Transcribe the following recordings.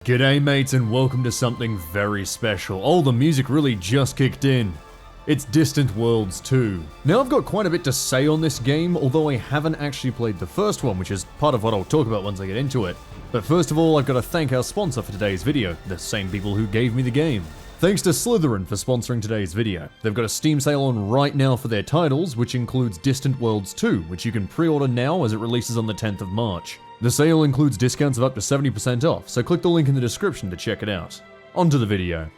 G'day mates and welcome to something very special. Oh, the music really just kicked in. It's Distant Worlds 2. Now I've got quite a bit to say on this game, although I haven't actually played the first one, which is part of what I'll talk about once I get into it. But first of all, I've got to thank our sponsor for today's video, the same people who gave me the game. Thanks to Slitherine for sponsoring today's video. They've got a Steam sale on right now for their titles, which includes Distant Worlds 2, which you can pre-order now as it releases on the 10th of March. The sale includes discounts of up to 70% off, so click the link in the description to check it out. On to the video.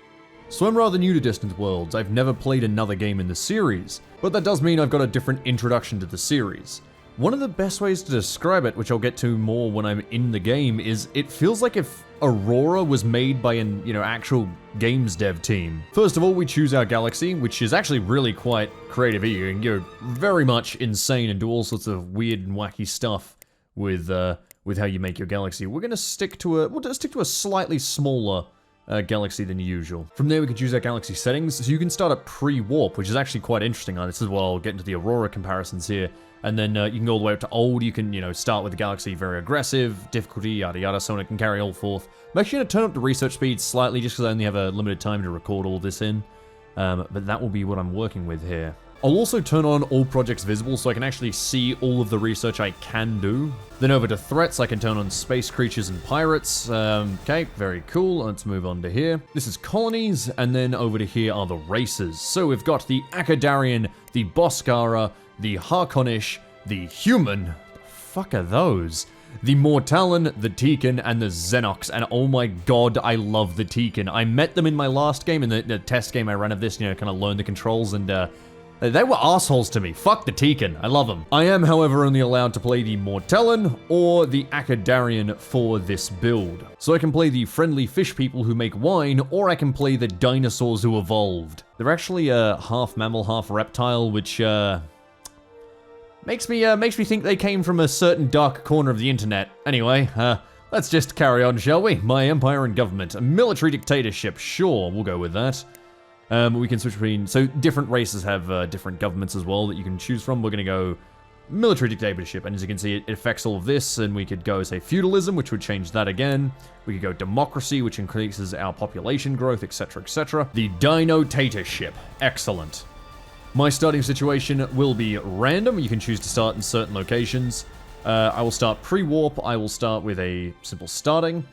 So I'm rather new to Distant Worlds. I've never played another game in the series, but that does mean I've got a different introduction to the series. One of the best ways to describe it, which I'll get to more when I'm in the game, is it feels like if Aurora was made by an, actual games dev team. First of all, we choose our galaxy, which is actually really quite creative. You can go very much insane and do all sorts of weird and wacky stuff with how you make your galaxy. We're gonna stick to a slightly smaller galaxy than usual. From there, we can choose our galaxy settings, so you can start at pre-warp, which is actually quite interesting. This is where I'll get into the Aurora comparisons here. And then you can go all the way up to old. You can, start with the galaxy very aggressive, difficulty, yada yada, so on. It can carry all forth. I'm actually going to turn up the research speed slightly just because I only have a limited time to record all this in. But that will be what I'm working with here. I'll also turn on all projects visible so I can actually see all of the research I can do. Then over to threats, I can turn on space creatures and pirates. Okay, very cool. Let's move on to here. This is colonies, and then over to here are the races. So we've got the Akadarian, the Boscara, the Harkonish, the Human, the fuck are those? The Mortalan, the Tekin, and the Xenox, and oh my god, I love the Tekin. I met them in my last game, in the test game I ran of this, kind of learned the controls, and they were assholes to me. Fuck the Tekin, I love them. I am, however, only allowed to play the Mortalan or the Akadarian for this build. So I can play the friendly fish people who make wine, or I can play the dinosaurs who evolved. They're actually half mammal, half reptile, which makes me think they came from a certain dark corner of the internet. Anyway, let's just carry on, shall we? My empire and government. A military dictatorship. Sure, we'll go with that. We can switch between... So, different races have different governments as well that you can choose from. We're going to go military dictatorship. And as you can see, it affects all of this. And we could go, say, feudalism, which would change that again. We could go democracy, which increases our population growth, etc., etc. The dinotatorship. Excellent. My starting situation will be random. You can choose to start in certain locations. I will start pre-warp. I will start with a simple starting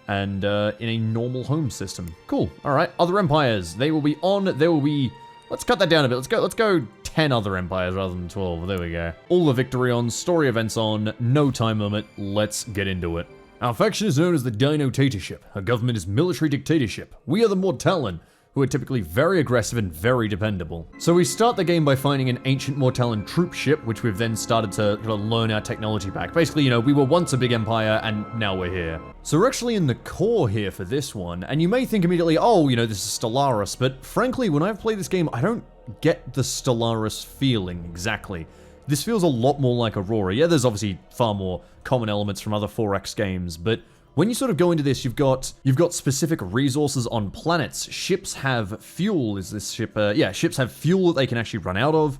and in a normal home system. Cool. All right. Other empires. They will be on. There will be... Let's cut that down a bit. Let's go 10 other empires rather than 12. There we go. All the victory on. Story events on. No time limit. Let's get into it. Our faction is known as the Dinotatorship. Our government is military dictatorship. We are the Mortalan, who are typically very aggressive and very dependable. So we start the game by finding an ancient Mortalan troop ship, which we've then started to learn our technology back. Basically, we were once a big empire, and now we're here. So we're actually in the core here for this one, and you may think immediately, oh, this is Stellaris, but frankly, when I've played this game, I don't get the Stellaris feeling exactly. This feels a lot more like Aurora. Yeah, there's obviously far more common elements from other 4X games, but when you sort of go into this, you've got specific resources on planets. Ships have fuel. Is this ship? Yeah, ships have fuel that they can actually run out of.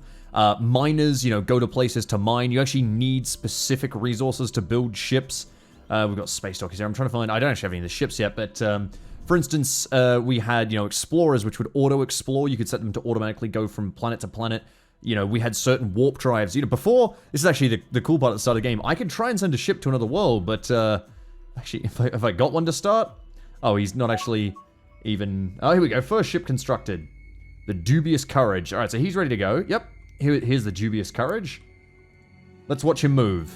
Miners, go to places to mine. You actually need specific resources to build ships. We've got space dockers here. I'm trying to find... I don't actually have any of the ships yet, but for instance, we had, explorers, which would auto-explore. You could set them to automatically go from planet to planet. We had certain warp drives. Before... This is actually the cool part at the start of the game. I could try and send a ship to another world, but... Actually, if I got one to start? Oh, he's not actually even... Oh, here we go. First ship constructed. The Dubious Courage. All right, so he's ready to go. Yep. Here's the Dubious Courage. Let's watch him move.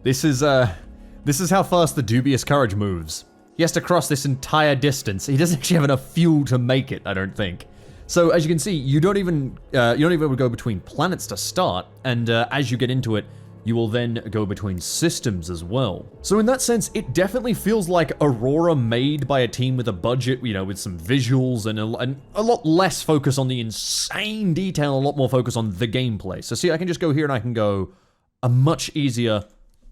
This is how fast the Dubious Courage moves. He has to cross this entire distance. He doesn't actually have enough fuel to make it, I don't think. So, as you can see, you don't even go between planets to start, and as you get into it, you will then go between systems as well. So in that sense, it definitely feels like Aurora made by a team with a budget, with some visuals and a lot less focus on the insane detail, a lot more focus on the gameplay. So see, I can just go here and I can go a much easier,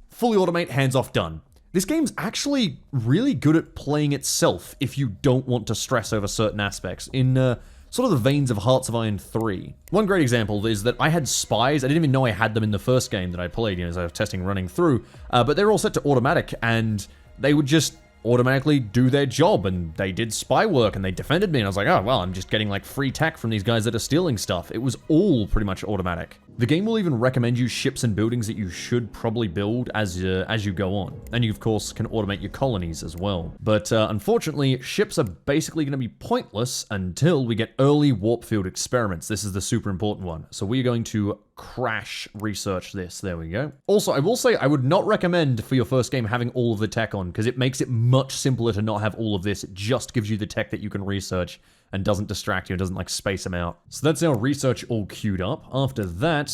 fully automate, hands off, done. This game's actually really good at playing itself if you don't want to stress over certain aspects. In sort of the veins of Hearts of Iron 3. One great example is that I had spies. I didn't even know I had them in the first game that I played, as I was testing running through, but they were all set to automatic, and they would just automatically do their job, and they did spy work, and they defended me, and I was like, oh, well, I'm just getting, like, free tech from these guys that are stealing stuff. It was all pretty much automatic. The game will even recommend you ships and buildings that you should probably build as you go on. And you, of course, can automate your colonies as well. But unfortunately, ships are basically going to be pointless until we get early warp field experiments. This is the super important one. So we're going to crash research this. There we go. Also, I will say I would not recommend for your first game having all of the tech on, because it makes it much simpler to not have all of this. It just gives you the tech that you can research and doesn't distract you, and doesn't like space them out. So that's our research all queued up. After that,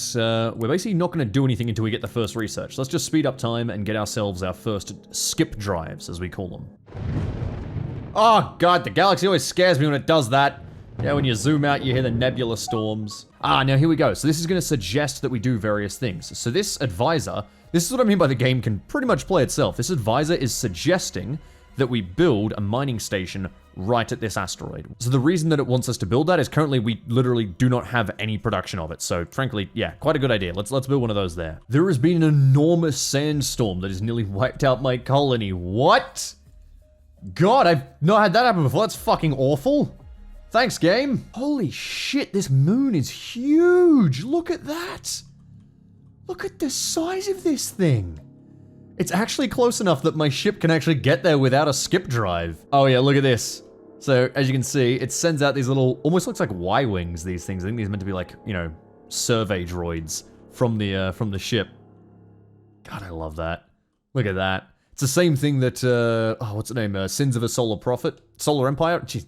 we're basically not going to do anything until we get the first research. Let's just speed up time and get ourselves our first skip drives, as we call them. Oh god, the galaxy always scares me when it does that. Yeah, when you zoom out, you hear the nebula storms. Now here we go. So this is going to suggest that we do various things. So this advisor, this is what I mean by the game can pretty much play itself. This advisor is suggesting that we build a mining station right at this asteroid. So the reason that it wants us to build that is currently we literally do not have any production of it. So frankly, yeah, quite a good idea. Let's build one of those there. There has been an enormous sandstorm that has nearly wiped out my colony. What? God, I've not had that happen before. That's fucking awful. Thanks, game. Holy shit, this moon is huge. Look at that. Look at the size of this thing. It's actually close enough that my ship can actually get there without a skip drive. Oh yeah, look at this. So, as you can see, it sends out these little, almost looks like Y-wings, these things. I think these are meant to be like, survey droids from the ship. God, I love that. Look at that. It's the same thing that, what's the name? Sins of a Solar Prophet? Solar Empire? Jeez.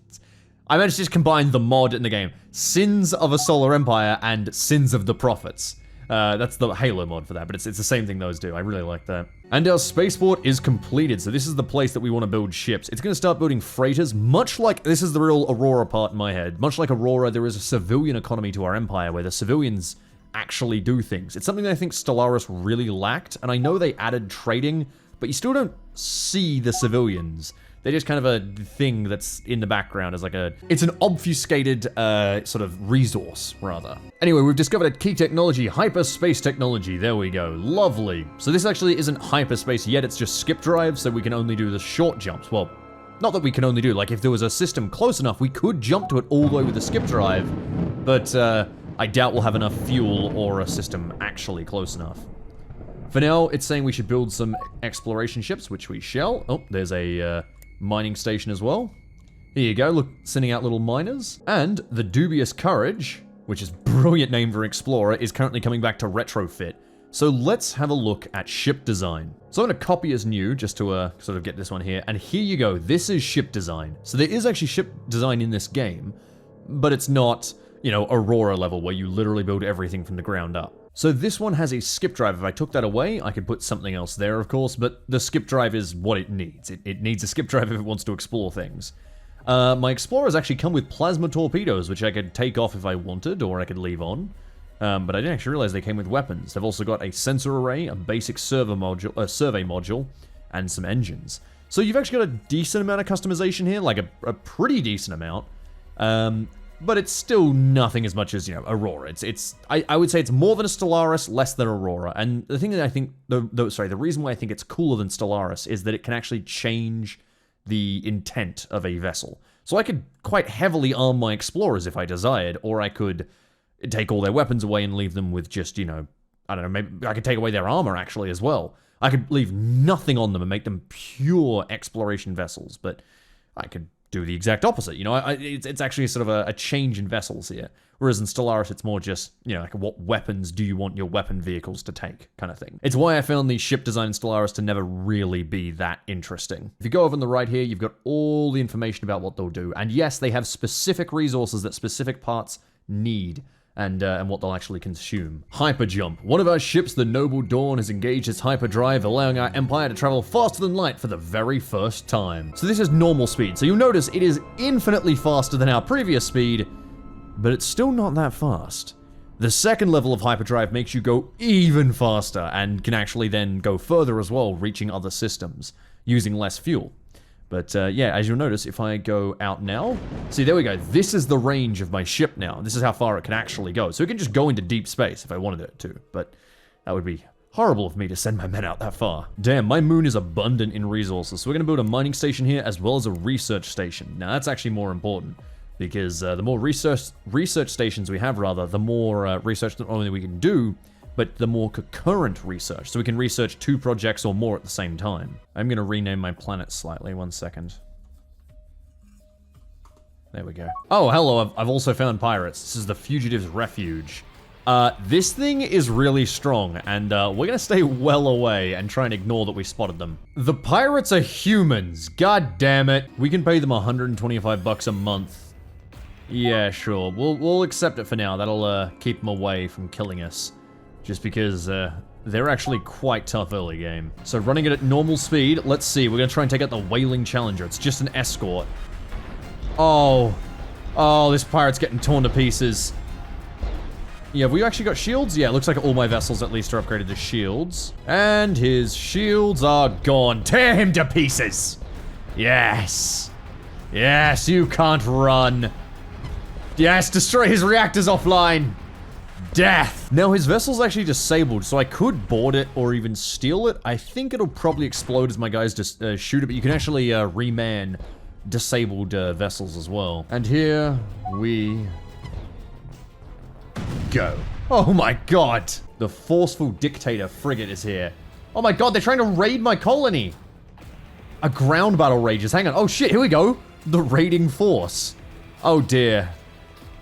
I managed to just combine the mod in the game. Sins of a Solar Empire and Sins of the Prophets. That's the Halo mod for that, but it's the same thing those do. I really like that. And our spaceport is completed, so this is the place that we want to build ships. It's going to start building freighters, much like, this is the real Aurora part in my head, much like Aurora, there is a civilian economy to our empire where the civilians actually do things. It's something that I think Stellaris really lacked, and I know they added trading, but you still don't see the civilians. They're just kind of a thing that's in the background as like it's an obfuscated sort of resource, rather. Anyway, we've discovered a key technology, hyperspace technology. There we go, lovely. So this actually isn't hyperspace yet, it's just skip drive, so we can only do the short jumps. Well, not that we can only do, like if there was a system close enough, we could jump to it all the way with the skip drive, but I doubt we'll have enough fuel or a system actually close enough. For now, it's saying we should build some exploration ships, which we shall. Oh, there's a mining station as well. Here you go, look, sending out little miners. And the Dubious Courage, which is a brilliant name for an explorer, is currently coming back to retrofit. So let's have a look at ship design. So I'm going to copy as new, just to sort of get this one here. And here you go, this is ship design. So there is actually ship design in this game, but it's not, Aurora level, where you literally build everything from the ground up. So this one has a skip drive. If I took that away, I could put something else there, of course, but the skip drive is what it needs. It needs a skip drive if it wants to explore things. My Explorers actually come with plasma torpedoes, which I could take off if I wanted, or I could leave on. But I didn't actually realize they came with weapons. They've also got a sensor array, a basic survey module, and some engines. So you've actually got a decent amount of customization here, like a pretty decent amount. But it's still nothing as much as, Aurora. I would say it's more than a Stellaris, less than Aurora. And the thing that I think, the reason why I think it's cooler than Stellaris is that it can actually change the intent of a vessel. So I could quite heavily arm my Explorers if I desired, or I could take all their weapons away and leave them with just, I don't know, maybe I could take away their armor actually as well. I could leave nothing on them and make them pure exploration vessels, but I could do the exact opposite. It's actually sort of a change in vessels here. Whereas in Stellaris, it's more just, like what weapons do you want your weapon vehicles to take kind of thing. It's why I found the ship design in Stellaris to never really be that interesting. If you go over on the right here, you've got all the information about what they'll do. And yes, they have specific resources that specific parts need. And what they'll actually consume. Hyperjump. One of our ships, the Noble Dawn, has engaged its hyperdrive, allowing our Empire to travel faster than light for the very first time. So this is normal speed. So you'll notice it is infinitely faster than our previous speed, but it's still not that fast. The second level of hyperdrive makes you go even faster and can actually then go further as well, reaching other systems, using less fuel. But yeah, as you'll notice, if I go out now, see, there we go. This is the range of my ship now. This is how far it can actually go. So it can just go into deep space if I wanted it to, but that would be horrible of me to send my men out that far. Damn, my moon is abundant in resources. So we're gonna build a mining station here as well as a research station. Now that's actually more important because the more research stations we have, rather, the more research not only we can do, but the more concurrent research. So we can research 2 projects or more at the same time. I'm gonna rename my planet slightly, 1 second. There we go. Oh, hello, I've also found pirates. This is the Fugitives Refuge. This thing is really strong, and we're gonna stay well away and try and ignore that we spotted them. The pirates are humans, god damn it. We can pay them 125 bucks a month. Yeah, sure, we'll accept it for now. That'll keep them away from killing us. Just because they're actually quite tough early game. So running it at normal speed, let's see, we're gonna try and take out the Whaling Challenger. It's just an escort. Oh, this pirate's getting torn to pieces. Yeah, have we actually got shields? Yeah, it looks like all my vessels at least are upgraded to shields. And his shields are gone. Tear him to pieces! Yes! Yes, you can't run. Yes, destroy his reactors offline! Death! Now his vessel's actually disabled, so I could board it or even steal it. I think it'll probably explode as my guys just shoot it, but you can actually reman disabled vessels as well. And here we go. Oh my god! The forceful dictator frigate is here. Oh my god, they're trying to raid my colony! A ground battle rages. Hang on. Oh shit, here we go. The raiding force. Oh dear.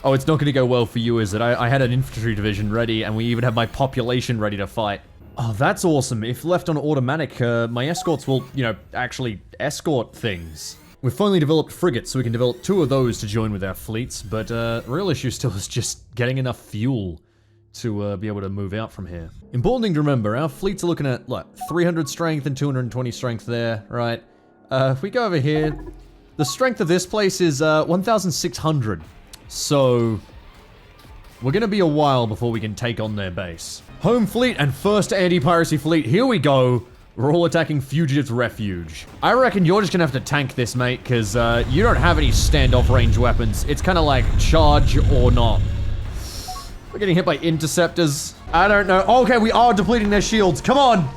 Oh, it's not going to go well for you, is it? I had an infantry division ready, and we even have my population ready to fight. Oh, that's awesome. If left on automatic, my escorts will, you know, actually escort things. We've finally developed frigates, so we can develop 2 of those to join with our fleets, but the real issue still is just getting enough fuel to be able to move out from here. Important thing to remember, our fleets are looking at, what, 300 strength and 220 strength there, right? If we go over here, the strength of this place is 1,600. So, we're gonna be a while before we can take on their base. Home fleet and first anti-piracy fleet, here we go. We're all attacking Fugitives Refuge. I reckon you're just gonna have to tank this, mate, because you don't have any standoff range weapons. It's kind of like charge or not. We're getting hit by interceptors. I don't know. Okay, we are depleting their shields. Come on!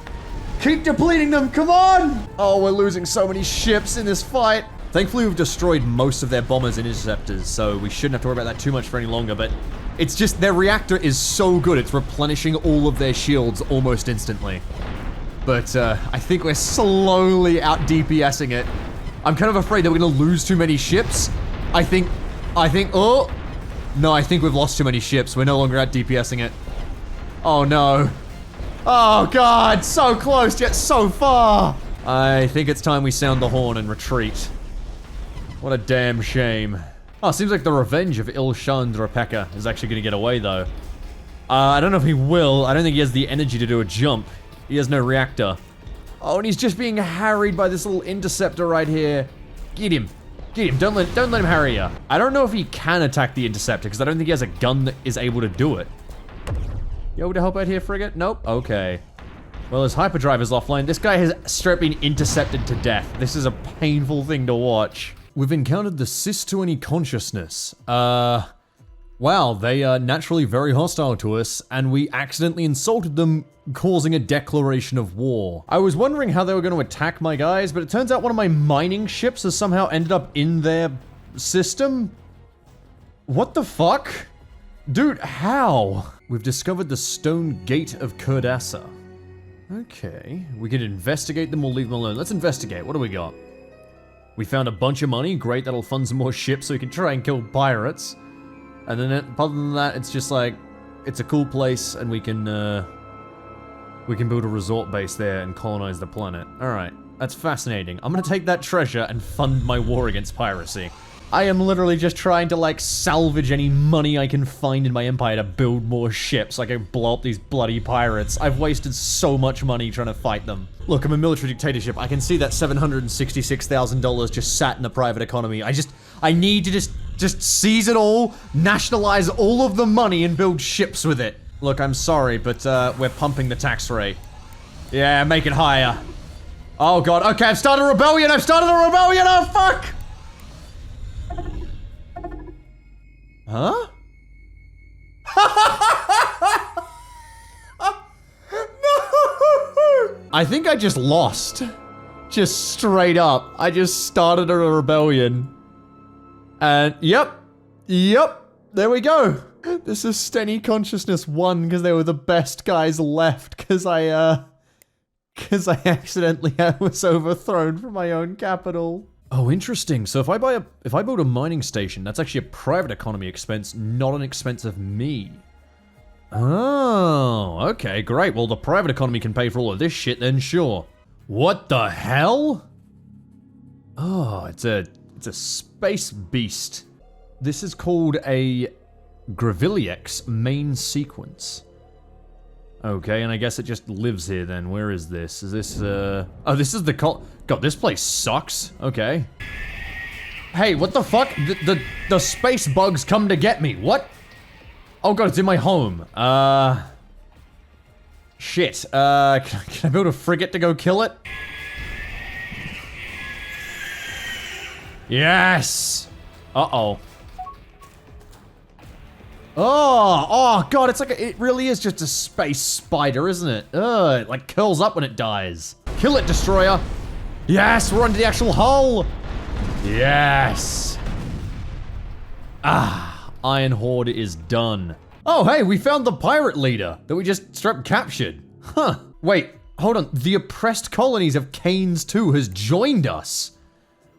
Keep depleting them, come on! Oh, we're losing so many ships in this fight. Thankfully, we've destroyed most of their bombers and interceptors, so we shouldn't have to worry about that too much for any longer, but it's just their reactor is so good, it's replenishing all of their shields almost instantly. But I think we're slowly out DPSing it. I'm kind of afraid that we're gonna lose too many ships. I think, oh! No, I think we've lost too many ships. We're no longer out DPSing it. Oh no. Oh god, so close yet so far! I think it's time we sound the horn and retreat. What a damn shame. Oh, seems like the revenge of Il-Chandra Pekka is actually gonna get away, though. I don't know if he will. I don't think he has the energy to do a jump. He has no reactor. Oh, and he's just being harried by this little interceptor right here. Get him. Get him. Don't let him harry you. I don't know if he can attack the interceptor, because I don't think he has a gun that is able to do it. You able to help out here, frigate? Nope. Okay. Well, his hyperdrive is offline. This guy has straight been intercepted to death. This is a painful thing to watch. We've encountered the Cis to any consciousness. Wow, they are naturally very hostile to us, and we accidentally insulted them, causing a declaration of war. I was wondering how they were going to attack my guys, but it turns out one of my mining ships has somehow ended up in their system? What the fuck? Dude, how? We've discovered the stone gate of Kurdassa. Okay, we can investigate them or leave them alone. Let's investigate. What do we got? We found a bunch of money. Great, that'll fund some more ships so we can try and kill pirates. And then, other than that, it's just like, it's a cool place, and we can build a resort base there and colonize the planet. Alright, that's fascinating. I'm gonna take that treasure and fund my war against piracy. I am literally just trying to, like, salvage any money I can find in my empire to build more ships so I can blow up these bloody pirates. I've wasted so much money trying to fight them. Look, I'm a military dictatorship. I can see that $766,000 just sat in the private economy. I need to just seize it all, nationalize all of the money, and build ships with it. Look, I'm sorry, but we're pumping the tax rate. Yeah, make it higher. Oh god, okay, I've started a rebellion, oh fuck! Huh? No! I think I just lost. Just straight up. I just started a rebellion. And yep, there we go. This is Steny Consciousness won because they were the best guys left because I accidentally was overthrown from my own capital. Oh, interesting. So if I build a mining station, that's actually a private economy expense, not an expense of me. Oh, okay, great. Well, the private economy can pay for all of this shit then, sure. What the hell? Oh, it's a space beast. This is called a Graviliex main sequence. Okay, and I guess it just lives here then. Where is this? Is this, oh, this is the God, this place sucks. Okay. Hey, what the fuck? The space bugs come to get me. What? Oh god, it's in my home. Shit. Can I build a frigate to go kill it? Yes! Uh-oh. Oh god, it's like it really is just a space spider, isn't it? Ugh, it like curls up when it dies. Kill it, destroyer! Yes, we're onto the actual hull! Yes! Ah, Iron Horde is done. Oh hey, we found the pirate leader that we just straight up captured. Huh, wait, hold on. The oppressed colonies of Canes 2 has joined us.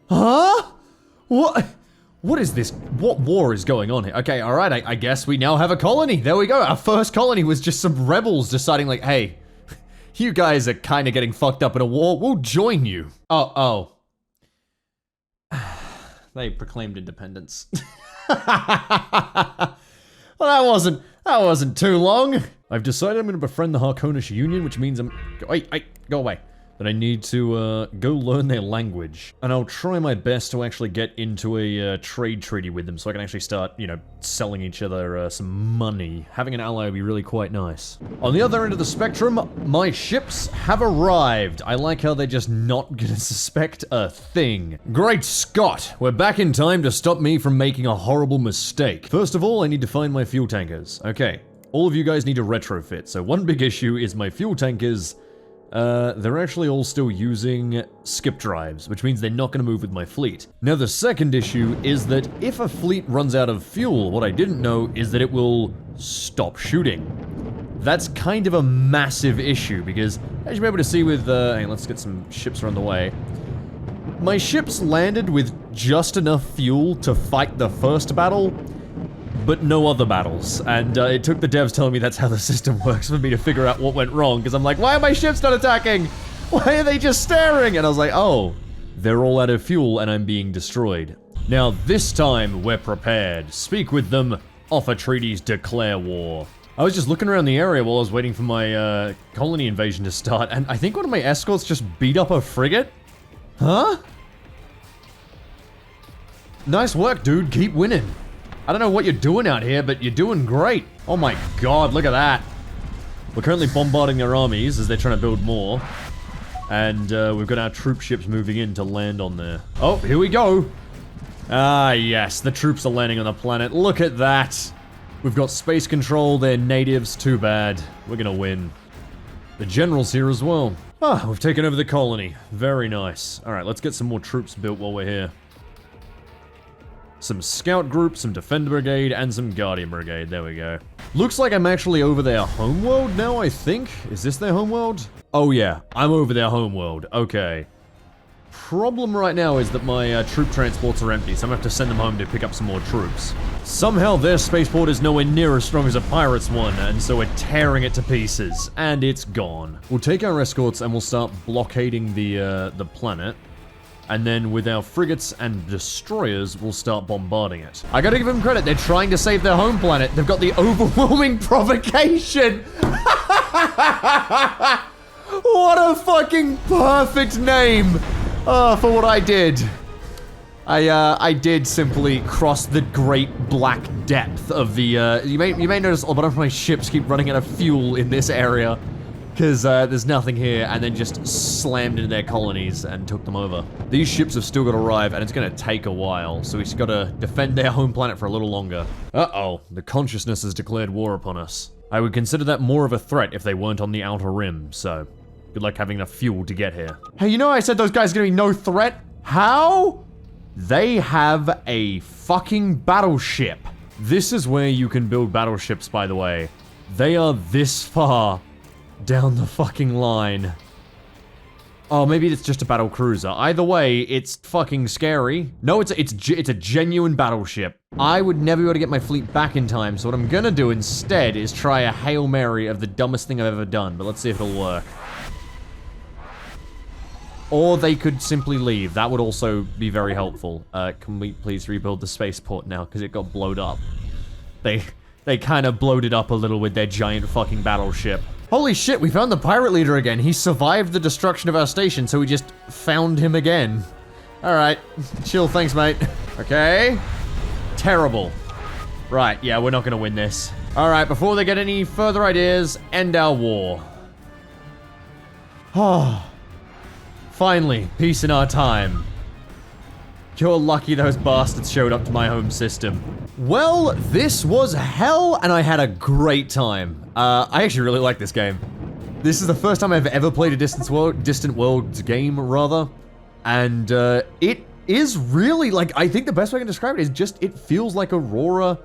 Huh? What? What is this? What war is going on here? Okay, alright, I guess we now have a colony. There we go. Our first colony was just some rebels deciding like, hey, you guys are kind of getting fucked up in a war. We'll join you. Oh. They proclaimed independence. Well, that wasn't too long. I've decided I'm gonna befriend the Harkonish Union, which means wait, go away. That I need to go learn their language. And I'll try my best to actually get into a trade treaty with them so I can actually start, you know, selling each other some money. Having an ally would be really quite nice. On the other end of the spectrum, my ships have arrived. I like how they're just not gonna suspect a thing. Great Scott! We're back in time to stop me from making a horrible mistake. First of all, I need to find my fuel tankers. Okay, all of you guys need to retrofit. So one big issue is my fuel tankers. They're actually all still using skip drives, which means they're not going to move with my fleet. Now the second issue is that if a fleet runs out of fuel, what I didn't know is that it will stop shooting. That's kind of a massive issue because, as you'll be able to see with, hey, let's get some ships around the way. My ships landed with just enough fuel to fight the first battle, but no other battles, and it took the devs telling me that's how the system works for me to figure out what went wrong, because I'm like, why are my ships not attacking? Why are they just staring? And I was like, oh, they're all out of fuel and I'm being destroyed. Now this time, we're prepared. Speak with them, offer treaties, declare war. I was just looking around the area while I was waiting for my colony invasion to start, and I think one of my escorts just beat up a frigate? Huh? Nice work, dude, keep winning. I don't know what you're doing out here, but you're doing great. Oh my god, look at that. We're currently bombarding their armies as they're trying to build more. And we've got our troop ships moving in to land on there. Oh, here we go. Ah, yes, the troops are landing on the planet. Look at that. We've got space control, they're natives, too bad. We're gonna win. The general's here as well. Ah, we've taken over the colony. Very nice. Alright, let's get some more troops built while we're here. Some scout group, some defender brigade, and some guardian brigade. There we go. Looks like I'm actually over their homeworld now, I think. Is this their homeworld? Oh yeah, I'm over their homeworld. Okay. Problem right now is that my troop transports are empty, so I'm gonna have to send them home to pick up some more troops. Somehow their spaceport is nowhere near as strong as a pirate's one, and so we're tearing it to pieces. And it's gone. We'll take our escorts and we'll start blockading the planet. And then with our frigates and destroyers, we'll start bombarding it. I gotta give them credit, they're trying to save their home planet. They've got the overwhelming provocation. What a fucking perfect name for what I did. I did simply cross the great black depth of the, you may notice a bunch of my ships keep running out of fuel in this area. because there's nothing here, and then just slammed into their colonies and took them over. These ships have still got to arrive, and it's going to take a while, so we've got to defend their home planet for a little longer. Uh-oh, the consciousness has declared war upon us. I would consider that more of a threat if they weren't on the outer rim, so good luck having enough fuel to get here. Hey, you know I said those guys are going to be no threat? How? They have a fucking battleship. This is where you can build battleships, by the way. They are this far down the fucking line. Oh, maybe it's just a battle cruiser. Either way, it's fucking scary. No, it's a genuine battleship. I would never be able to get my fleet back in time, so what I'm gonna do instead is try a Hail Mary of the dumbest thing I've ever done, but let's see if it'll work. Or they could simply leave. That would also be very helpful. Can we please rebuild the spaceport now, because it got blowed up. They kind of blowed it up a little with their giant fucking battleship. Holy shit, we found the pirate leader again. He survived the destruction of our station, so we just found him again. Alright, chill, thanks, mate. Okay. Terrible. Right, yeah, we're not gonna win this. Alright, before they get any further ideas, end our war. Oh. Finally, peace in our time. You're lucky those bastards showed up to my home system. Well, this was hell, and I had a great time. I actually really like this game. This is the first time I've ever played a Distant Worlds game, rather. And, it is really, like, I think the best way I can describe it is just, it feels like Aurora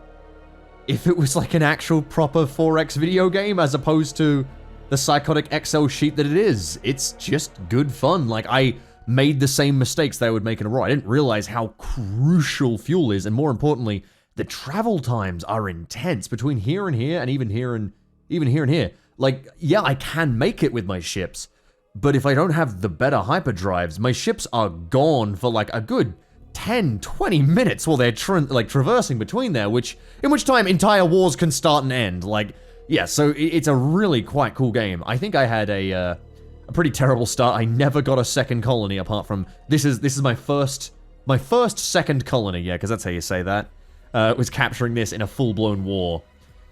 if it was like an actual proper 4X video game, as opposed to the psychotic Excel sheet that it is. It's just good fun. Like, I made the same mistakes that I would make in Aurora. I didn't realize how crucial fuel is, and more importantly, the travel times are intense between here and here, and even here and here. Like, yeah, I can make it with my ships, but if I don't have the better hyperdrives, my ships are gone for like a good 10, 20 minutes while they're traversing between there, in which time entire wars can start and end. Like, yeah, so it's a really quite cool game. I think I had a pretty terrible start. I never got a second colony apart from this is my first second colony, yeah, because that's how you say that. Was capturing this in a full-blown war.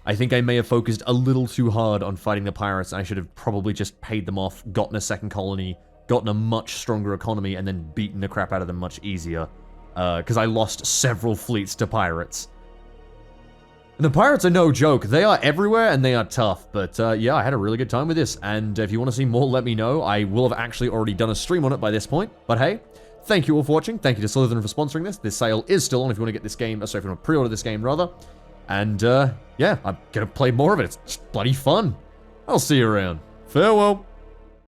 I think I may have focused a little too hard on fighting the pirates. I should have probably just paid them off, gotten a second colony, gotten a much stronger economy, and then beaten the crap out of them much easier. Because I lost several fleets to pirates. And the pirates are no joke. They are everywhere, and they are tough. But, yeah, I had a really good time with this. And if you want to see more, let me know. I will have actually already done a stream on it by this point. But hey, thank you all for watching. Thank you to Slitherine for sponsoring this. This sale is still on if you want to get this game. Sorry, if you want to pre-order this game, rather. And, yeah, I'm going to play more of it. It's bloody fun. I'll see you around. Farewell.